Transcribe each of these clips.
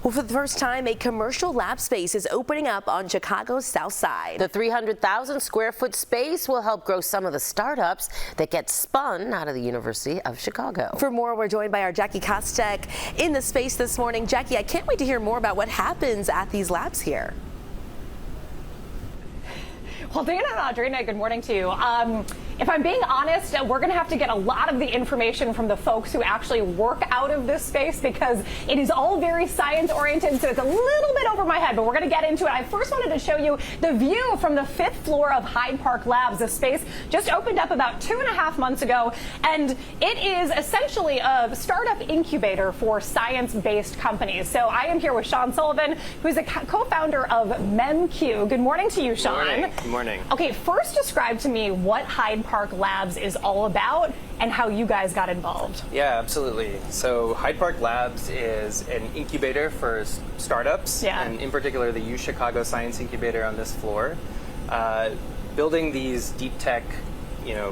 Well, for the first time, a commercial lab space is opening up on Chicago's South Side. The 300,000 square foot space will help grow some of the startups that get spun out of the University of Chicago. For more, we're joined by our Jackie Kostek in the space this morning. Jackie, I can't wait to hear more about what happens at these labs here. Well, Dana and Audrina, good morning to you. If I'm being honest, we're going to have to get a lot of the information from the folks who actually work out of this space because it is all very science-oriented, so it's a little bit over my head, but we're going to get into it. I first wanted to show you the view from the 5th floor of Hyde Park Labs. The space just opened up about 2.5 months ago, and it is essentially a startup incubator for science-based companies. So I am here with Sean Sullivan, who's a co-founder of MEMQ. Good morning to you, Sean. Good morning. Good morning. Okay, first describe to me what Hyde Park Labs is all about and how you guys got involved. Yeah, absolutely. So Hyde Park Labs is an incubator for startups, and in particular the U Chicago Science Incubator on this floor. Building these deep tech,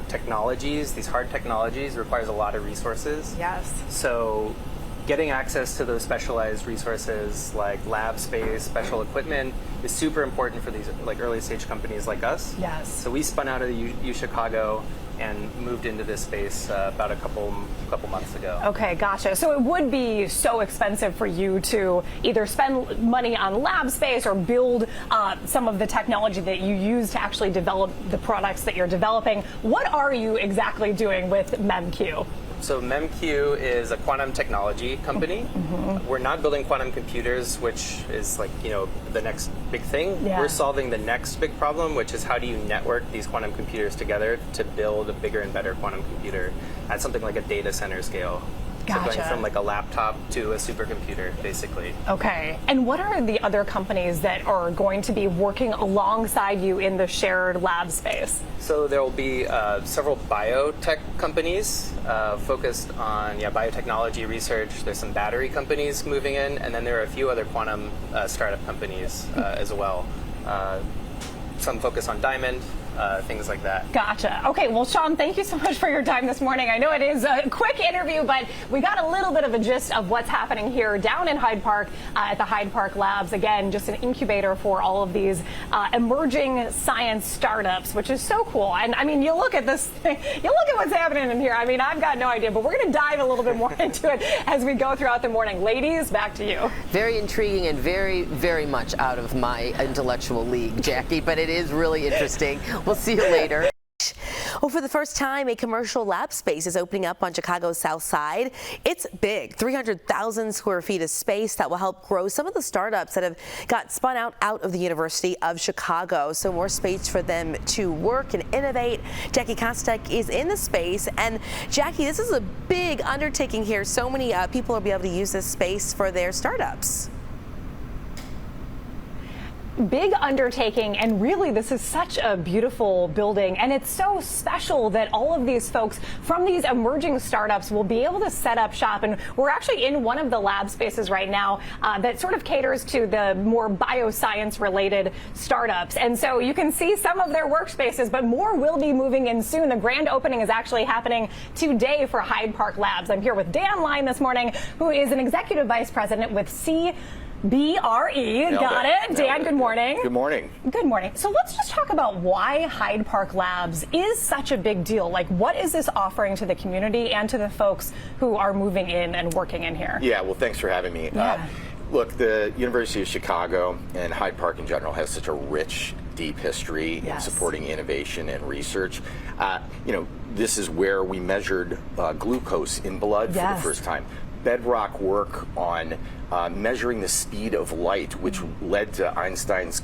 technologies, these hard technologies requires a lot of resources. Yes. So getting access to those specialized resources like lab space, special equipment is super important for these early stage companies like us. Yes. So we spun out of the U Chicago and moved into this space about a couple months ago. Okay, gotcha. So it would be so expensive for you to either spend money on lab space or build some of the technology that you use to actually develop the products that you're developing. What are you exactly doing with MEMQ? So MEMQ is a quantum technology company. Mm-hmm. We're not building quantum computers, which is the next big thing. Yeah. We're solving the next big problem, which is how do you network these quantum computers together to build a bigger and better quantum computer at something like a data center scale. Gotcha. So going from a laptop to a supercomputer, basically. Okay. And what are the other companies that are going to be working alongside you in the shared lab space? So there will be several biotech companies focused on biotechnology research. There's some battery companies moving in, and then there are a few other quantum startup companies as well. Some focus on diamond. Things like that. Gotcha. Okay, well, Sean, thank you so much for your time this morning. I know it is a quick interview, but we got a little bit of a gist of what's happening here down in Hyde Park at the Hyde Park Labs. Again, just an incubator for all of these emerging science startups, which is so cool. And I mean, you look at this thing, you look at what's happening in here. I mean, I've got no idea, but we're going to dive a little bit more into it as we go throughout the morning. Ladies, back to you. Very intriguing and very, very much out of my intellectual league, Jackie, but it is really interesting. We'll see you later. Well, for the first time, a commercial lab space is opening up on Chicago's South Side. It's big, 300,000 square feet of space that will help grow some of the startups that have got spun out of the University of Chicago. So more space for them to work and innovate. Jackie Kostek is in the space. And Jackie, this is a big undertaking here. So many people will be able to use this space for their startups. Big undertaking, and really this is such a beautiful building, and it's so special that all of these folks from these emerging startups will be able to set up shop. And we're actually in one of the lab spaces right now that sort of caters to the more bioscience related startups, and so you can see some of their workspaces, but more will be moving in soon. The grand opening is actually happening today for Hyde Park Labs. I'm here with Dan Line this morning, who is an executive vice president with BRE. Got it. Dan, good morning. Good morning. Good morning. So let's just talk about why Hyde Park Labs is such a big deal. Like, what is this offering to the community and to the folks who are moving in and working in here? Yeah, well, thanks for having me. Yeah. Look, the University of Chicago and Hyde Park in general has such a rich, deep history in supporting innovation and research. This is where we measured glucose in blood for the first time. Bedrock work on measuring the speed of light, which led to Einstein's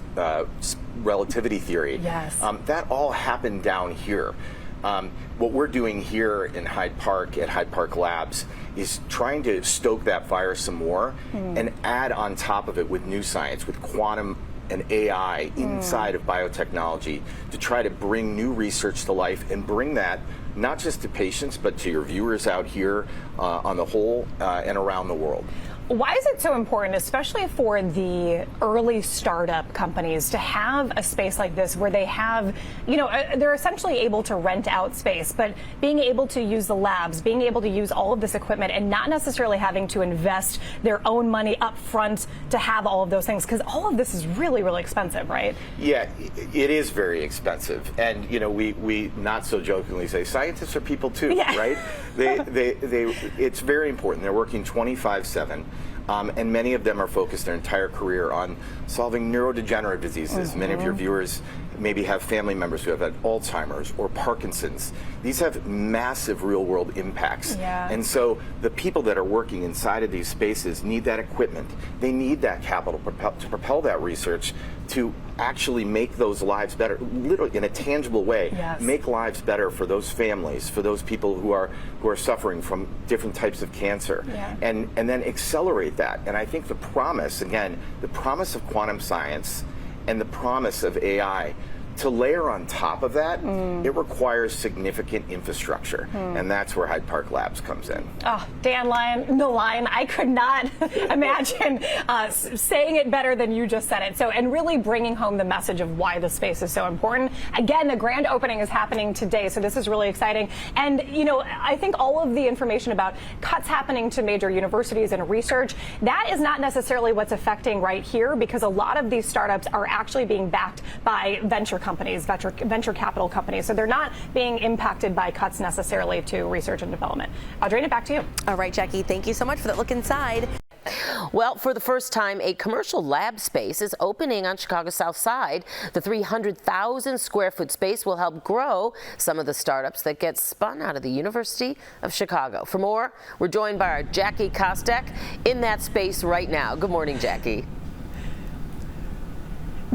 relativity theory. Yes. That all happened down here. What we're doing here in Hyde Park at Hyde Park Labs is trying to stoke that fire some more and add on top of it with new science, with quantum and AI inside of biotechnology to try to bring new research to life and bring that not just to patients, but to your viewers out here on the whole and around the world. why is it so important, especially for the early startup companies, to have a space like this where they have, they're essentially able to rent out space, but being able to use the labs, being able to use all of this equipment and not necessarily having to invest their own money up front to have all of those things, because all of this is really, really expensive, right? Yeah, it is very expensive. And, we not so jokingly say scientists are people too, right? It's very important. They're working 25/7. And many of them are focused their entire career on solving neurodegenerative diseases. Many of your viewers maybe have family members who have had Alzheimer's or Parkinson's. These have massive real-world impacts. And so the people that are working inside of these spaces need that equipment. They need that capital to propel that research to actually make those lives better, literally in a tangible way. Make lives better for those families, for those people who are suffering from different types of cancer, and then accelerate that. And I think the promise, again, the promise of quantum science and the promise of AI, to layer on top of that, it requires significant infrastructure, and that's where Hyde Park Labs comes in. Oh, Dan Lyon, I could not imagine saying it better than you just said it. So, and really bringing home the message of why the space is so important. Again, the grand opening is happening today, so this is really exciting. And, I think all of the information about cuts happening to major universities and research, that is not necessarily what's affecting right here, because a lot of these startups are actually being backed by venture capital companies. So they're not being impacted by cuts necessarily to research and development. Audrina, back to you. All right, Jackie, thank you so much for that look inside. Well, for the first time, a commercial lab space is opening on Chicago's South Side. The 300,000 square foot space will help grow some of the startups that get spun out of the University of Chicago. For more, we're joined by our Jackie Kostek in that space right now. Good morning, Jackie.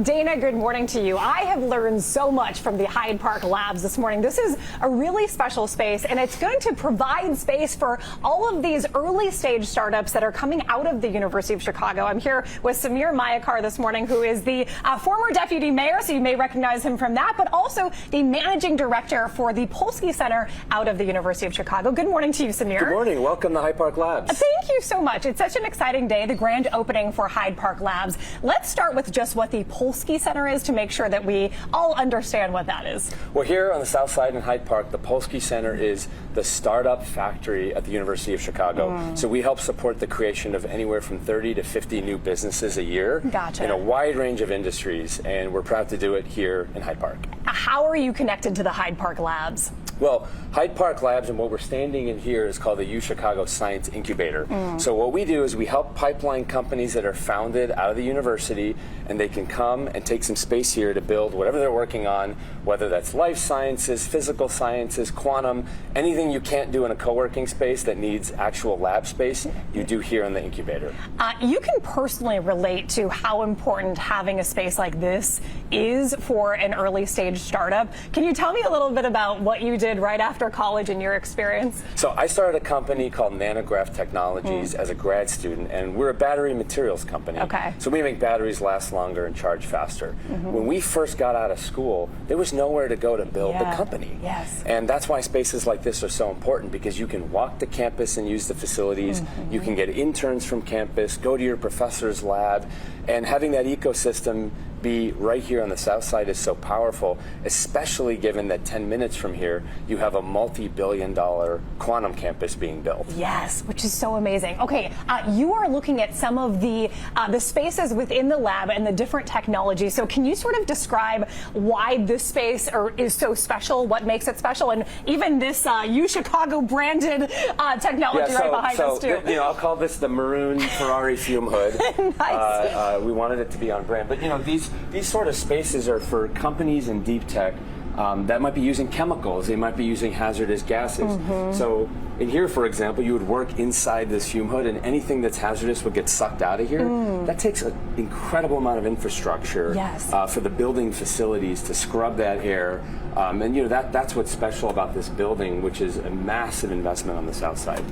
Dana, good morning to you. I have learned so much from the Hyde Park Labs this morning. This is a really special space, and it's going to provide space for all of these early stage startups that are coming out of the University of Chicago. I'm here with Samir Mayakar this morning, who is the former deputy mayor, so you may recognize him from that, but also the managing director for the Polsky Center out of the University of Chicago. Good morning to you, Samir. Good morning. Welcome to Hyde Park Labs. Thank you so much. It's such an exciting day, the grand opening for Hyde Park Labs. Let's start with just what the Polsky Center is to make sure that we all understand what that is. Well, here on the South Side in Hyde Park, the Polsky Center is the startup factory at the University of Chicago. So we help support the creation of anywhere from 30 to 50 new businesses a year in a wide range of industries, and we're proud to do it here in Hyde Park. How are you connected to the Hyde Park Labs? Well, Hyde Park Labs and what we're standing in here is called the U Chicago Science Incubator. So what we do is we help pipeline companies that are founded out of the university, and they can come and take some space here to build whatever they're working on, whether that's life sciences, physical sciences, quantum, anything you can't do in a co-working space that needs actual lab space, you do here in the incubator. You can personally relate to how important having a space like this is for an early stage startup. Can you tell me a little bit about what you did right after college in your experience? So I started a company called Nanograph Technologies as a grad student, and we're a battery materials company. So we make batteries last longer and charge faster. When we first got out of school, there was nowhere to go to build the company. And that's why spaces like this are so important, because you can walk to campus and use the facilities. You can get interns from campus, go to your professor's lab, and having that ecosystem be right here on the South Side is so powerful, especially given that 10 minutes from here, you have a multi-billion-dollar quantum campus being built. Yes, which is so amazing. Okay, you are looking at some of the spaces within the lab and the different technologies. So can you sort of describe why this space is so special, what makes it special, and even this U Chicago branded technology right behind us too? I'll call this the maroon Ferrari fume hood. Nice. We wanted it to be on brand, but these sort of spaces are for companies in deep tech that might be using chemicals, they might be using hazardous gases. So in here, for example, you would work inside this fume hood, and anything that's hazardous would get sucked out of here. That takes an incredible amount of infrastructure for the building facilities to scrub that air. And that's what's special about this building, which is a massive investment on the South Side.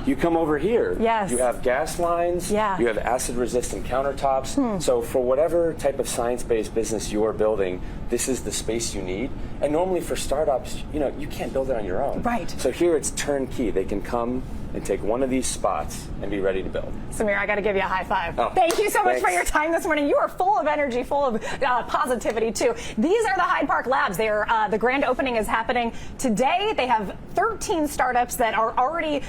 You come over here, you have gas lines, you have acid-resistant countertops. So for whatever type of science-based business you're building, this is the space you need. And normally for startups, you can't build it on your own. Right. So here it's turnkey. key. They can come and take one of these spots and be ready to build. Samir, I got to give you a high five. Oh, thank you so much thanks. for your time this morning. You are full of energy, full of positivity, too. These are the Hyde Park Labs. They are, the grand opening is happening today. They have 13 startups that are already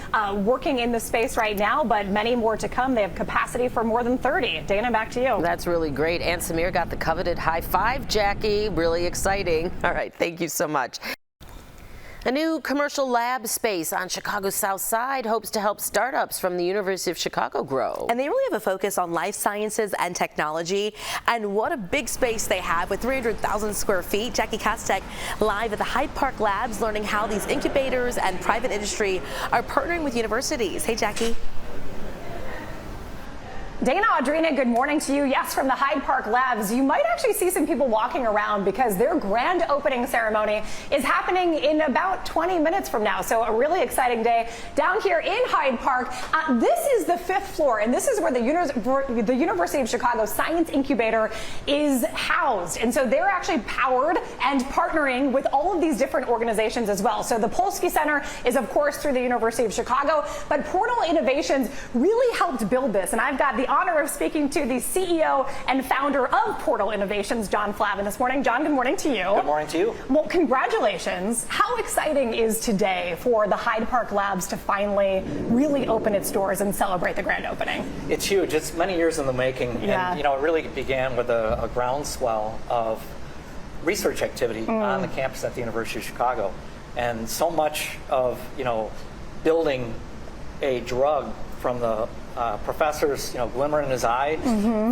working in the space right now, but many more to come. They have capacity for more than 30. Dana, back to you. That's really great. And Samir got the coveted high five, Jackie. Really exciting. All right, thank you so much. A new commercial lab space on Chicago's South Side hopes to help startups from the University of Chicago grow. And they really have a focus on life sciences and technology. And what a big space they have with 300,000 square feet. Jackie Kostek live at the Hyde Park Labs, learning how these incubators and private industry are partnering with universities. Hey, Jackie. Dana, Audrina, good morning to you. Yes, from the Hyde Park Labs, you might actually see some people walking around because their grand opening ceremony is happening in about 20 minutes from now. So a really exciting day down here in Hyde Park. This is the 5th floor, and this is where the University of Chicago Science Incubator is housed. And so they're actually powered and partnering with all of these different organizations as well. So the Polsky Center is, of course, through the University of Chicago, but Portal Innovations really helped build this. And I've got the honor of speaking to the CEO and founder of Portal Innovations, John Flavin, this morning. John, good morning to you. Good morning to you. Well, congratulations. How exciting is today for the Hyde Park Labs to finally really open its doors and celebrate the grand opening? It's huge. It's many years in the making. Yeah. And, you know, it really began with a groundswell of research activity on the campus at the University of Chicago. And so much of, you know, building a drug from the professors, you know, glimmer in his eye,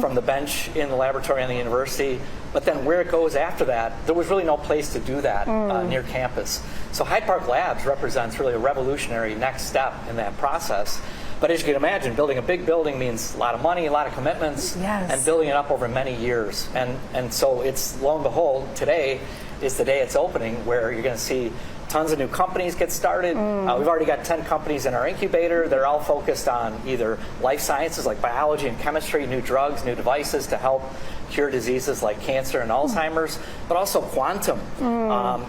from the bench in the laboratory on the university, but then where it goes after that, there was really no place to do that near campus. So Hyde Park Labs represents really a revolutionary next step in that process. But as you can imagine, building a big building means a lot of money, a lot of commitments, and building it up over many years. And so it's, lo and behold, today is the day it's opening, where you're going to see tons of new companies get started. We've already got 10 companies in our incubator. They're all focused on either life sciences like biology and chemistry, new drugs, new devices to help cure diseases like cancer and Alzheimer's, but also quantum,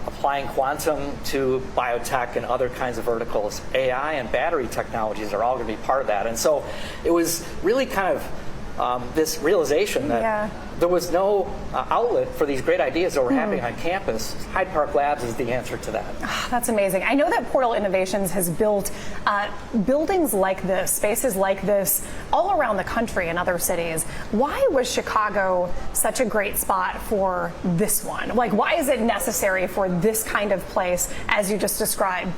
applying quantum to biotech and other kinds of verticals. AI and battery technologies are all going to be part of that. And so it was really kind of this realization that there was no outlet for these great ideas that were happening on campus. Hyde Park Labs is the answer to that. That's amazing. I know that Portal Innovations has built buildings like this, spaces like this, all around the country and other cities. Why was Chicago such a great spot for this one? Like, why is it necessary for this kind of place, as you just described,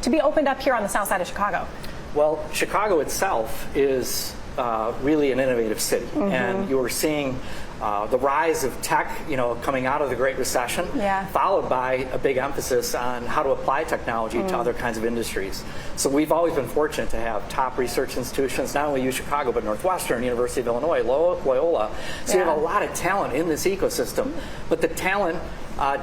to be opened up here on the south side of Chicago? Well, Chicago itself is really an innovative city, and you were seeing the rise of tech, you know, coming out of the Great Recession, followed by a big emphasis on how to apply technology to other kinds of industries. So we've always been fortunate to have top research institutions, not only UChicago, but Northwestern, University of Illinois, Loyola. So you have a lot of talent in this ecosystem, but the talent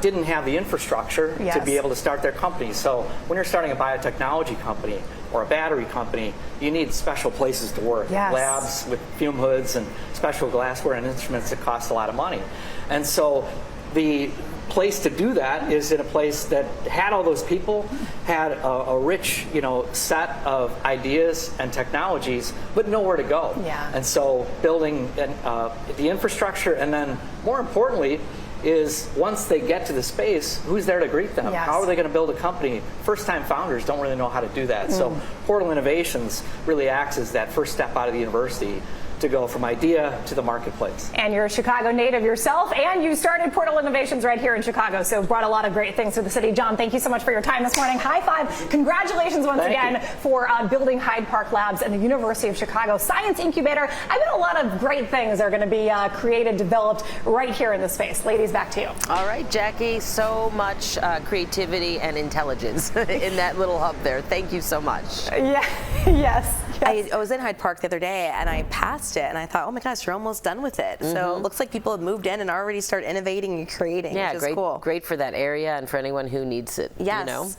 didn't have the infrastructure to be able to start their companies. So when you're starting a biotechnology company or a battery company, you need special places to work. Labs with fume hoods and special glassware and instruments that cost a lot of money. And so the place to do that is in a place that had all those people, had a rich, you know, set of ideas and technologies, but nowhere to go. And so building the infrastructure, and then more importantly, is once they get to the space, who's there to greet them? How are they going to build a company? First-time founders don't really know how to do that. So Portal Innovations really acts as that first step out of the university to go from idea to the marketplace. And you're a Chicago native yourself, and you started Portal Innovations right here in Chicago, so brought a lot of great things to the city. John, thank you so much for your time this morning. High five. Congratulations once again for building Hyde Park Labs and the University of Chicago Science Incubator. I bet a lot of great things are going to be created, developed right here in the space. Ladies, back to you. All right, Jackie, so much creativity and intelligence in that little hub there. Thank you so much. Yes. I was in Hyde Park the other day, and I passed it, and I thought, oh my gosh, you're almost done with it. So it looks like people have moved in and already started innovating and creating, which is cool. Great for that area and for anyone who needs it. You know?